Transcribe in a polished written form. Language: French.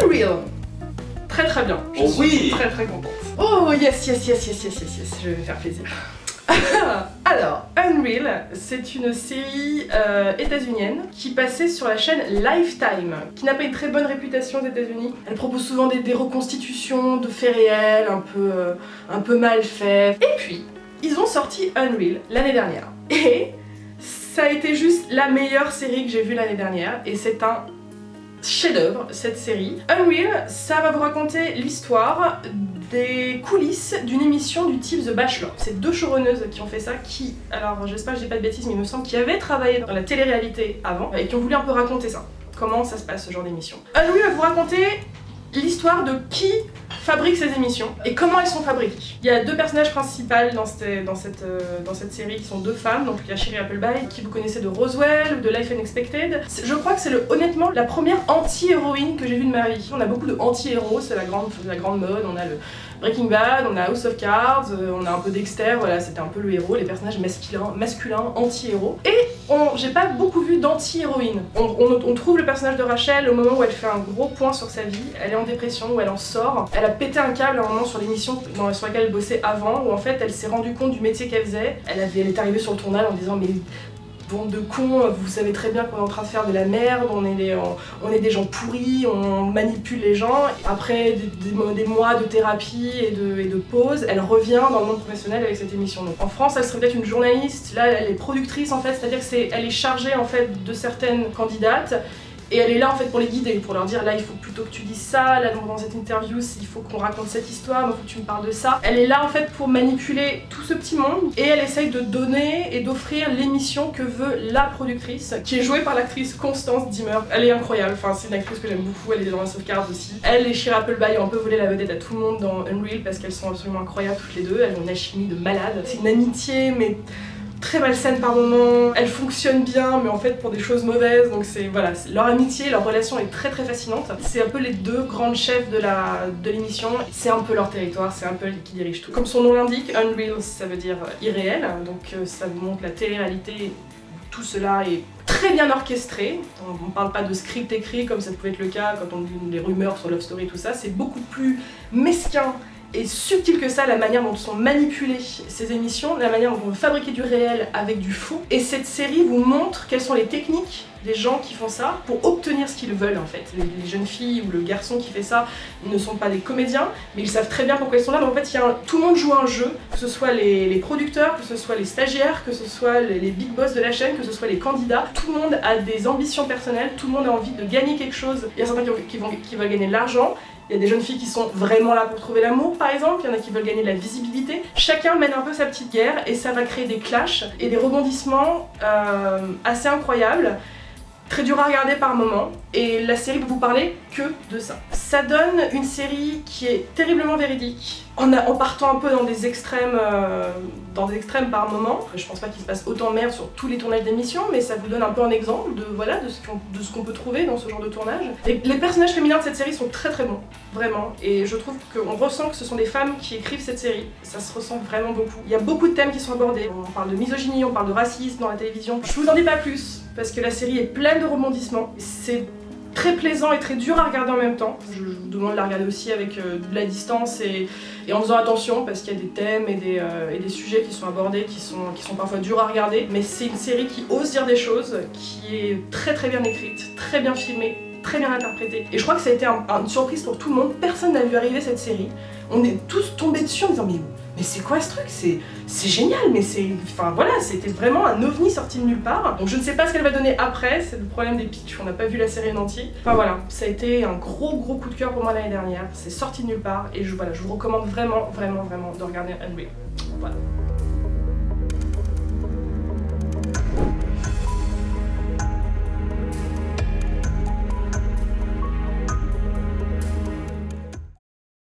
Unreal. Très très bien. Je suis très très contente. Oh yes, je vais me faire plaisir. Alors, Unreal, c'est une série états-unienne qui passait sur la chaîne Lifetime, qui n'a pas une très bonne réputation aux États-Unis. Elle propose souvent des reconstitutions de faits réels, un peu mal faits. Et puis, ils ont sorti Unreal l'année dernière. Et ça a été juste la meilleure série que j'ai vue l'année dernière, et c'est un chef-d'œuvre cette série. Unreal, ça va vous raconter l'histoire des coulisses d'une émission du type The Bachelor. C'est deux showrunneuses qui ont fait ça, qui, alors j'espère que je dis pas de bêtises, mais il me semble qu'ils avaient travaillé dans la télé-réalité avant et qui ont voulu un peu raconter ça. Comment ça se passe ce genre d'émission. Unreal va vous raconter l'histoire de qui fabrique ces émissions et comment elles sont fabriquées. Il y a deux personnages principaux dans cette série qui sont deux femmes, donc il y a Shiri Appleby qui vous connaissez de Roswell ou de Life Unexpected. Je crois que c'est honnêtement la première anti-héroïne que j'ai vue de ma vie. On a beaucoup de anti-héros, c'est la grande mode, on a le Breaking Bad, on a House of Cards, on a un peu Dexter, voilà, c'était un peu le héros, les personnages masculins anti-héros. Et j'ai pas beaucoup vu d'anti-héroïne. On trouve le personnage de Rachel au moment où elle fait un gros point sur sa vie, elle est en dépression, où elle en sort. Elle a pété un câble à un moment sur l'émission sur laquelle elle bossait avant, où en fait elle s'est rendue compte du métier qu'elle faisait. Elle est arrivée sur le tournage en disant mais bande de cons, vous savez très bien qu'on est en train de faire de la merde, on est des gens pourris, on manipule les gens. Après des mois de thérapie et de pause, elle revient dans le monde professionnel avec cette émission. Donc, en France, elle serait peut-être une journaliste, là elle est productrice en fait, c'est-à-dire qu'elle est chargée en fait de certaines candidates. Et elle est là en fait pour les guider, pour leur dire là il faut plutôt que tu dises ça, là dans cette interview il faut qu'on raconte cette histoire, donc il faut que tu me parles de ça. Elle est là en fait pour manipuler tout ce petit monde et elle essaye de donner et d'offrir l'émission que veut la productrice, qui est jouée par l'actrice Constance Dimmer. Elle est incroyable, enfin c'est une actrice que j'aime beaucoup, elle est dans House of Cards aussi. Elle et Shiri Appleby ont un peu volé la vedette à tout le monde dans Unreal parce qu'elles sont absolument incroyables toutes les deux, elles ont une alchimie de malade. C'est une amitié mais très malsaine par moments, elles fonctionnent bien mais en fait pour des choses mauvaises, donc voilà, leur amitié, leur relation est très très fascinante. C'est un peu les deux grandes chefs de l'émission, c'est un peu leur territoire, c'est un peu elles qui dirigent tout. Comme son nom l'indique, Unreal ça veut dire irréel, donc ça vous montre la télé-réalité, tout cela est très bien orchestré, on parle pas de script écrit comme ça pouvait être le cas quand on dit des rumeurs sur Love Story et tout ça, c'est beaucoup plus mesquin et subtil que ça, la manière dont sont manipulées ces émissions, la manière dont on veut fabriquer du réel avec du faux. Et cette série vous montre quelles sont les techniques des gens qui font ça pour obtenir ce qu'ils veulent en fait. Les jeunes filles ou le garçon qui fait ça, ils ne sont pas des comédiens, mais ils savent très bien pourquoi ils sont là. Donc en fait, tout le monde joue un jeu, que ce soit les producteurs, que ce soit les stagiaires, que ce soit les big boss de la chaîne, que ce soit les candidats. Tout le monde a des ambitions personnelles, tout le monde a envie de gagner quelque chose. Il y a certains qui veulent gagner de l'argent. Il y a des jeunes filles qui sont vraiment là pour trouver l'amour par exemple, il y en a qui veulent gagner de la visibilité. Chacun mène un peu sa petite guerre et ça va créer des clashs et des rebondissements assez incroyables. Très dur à regarder par moments, et la série peut vous parler que de ça. Ça donne une série qui est terriblement véridique, en partant un peu dans des extrêmes par moments. Je pense pas qu'il se passe autant de merde sur tous les tournages d'émissions, mais ça vous donne un peu un exemple de ce qu'on peut trouver dans ce genre de tournage. Et les personnages féminins de cette série sont très très bons, vraiment, et je trouve qu'on ressent que ce sont des femmes qui écrivent cette série, ça se ressent vraiment beaucoup. Il y a beaucoup de thèmes qui sont abordés, on parle de misogynie, on parle de racisme dans la télévision. Je vous en dis pas plus, parce que la série est pleine de rebondissements. C'est très plaisant et très dur à regarder en même temps. Je vous demande de la regarder aussi avec de la distance et en faisant attention, parce qu'il y a des thèmes et des sujets qui sont abordés qui sont parfois durs à regarder. Mais c'est une série qui ose dire des choses, qui est très très bien écrite, très bien filmée, très bien interprétée. Et je crois que ça a été une surprise pour tout le monde. Personne n'a vu arriver cette série. On est tous tombés dessus en disant mais c'est quoi ce truc? C'est génial, mais enfin voilà, c'était vraiment un ovni sorti de nulle part. Donc je ne sais pas ce qu'elle va donner après, c'est le problème des pitchs, on n'a pas vu la série en entier. Enfin voilà, ça a été un gros coup de cœur pour moi l'année dernière, c'est sorti de nulle part et voilà, je vous recommande vraiment de regarder Unreal. Voilà.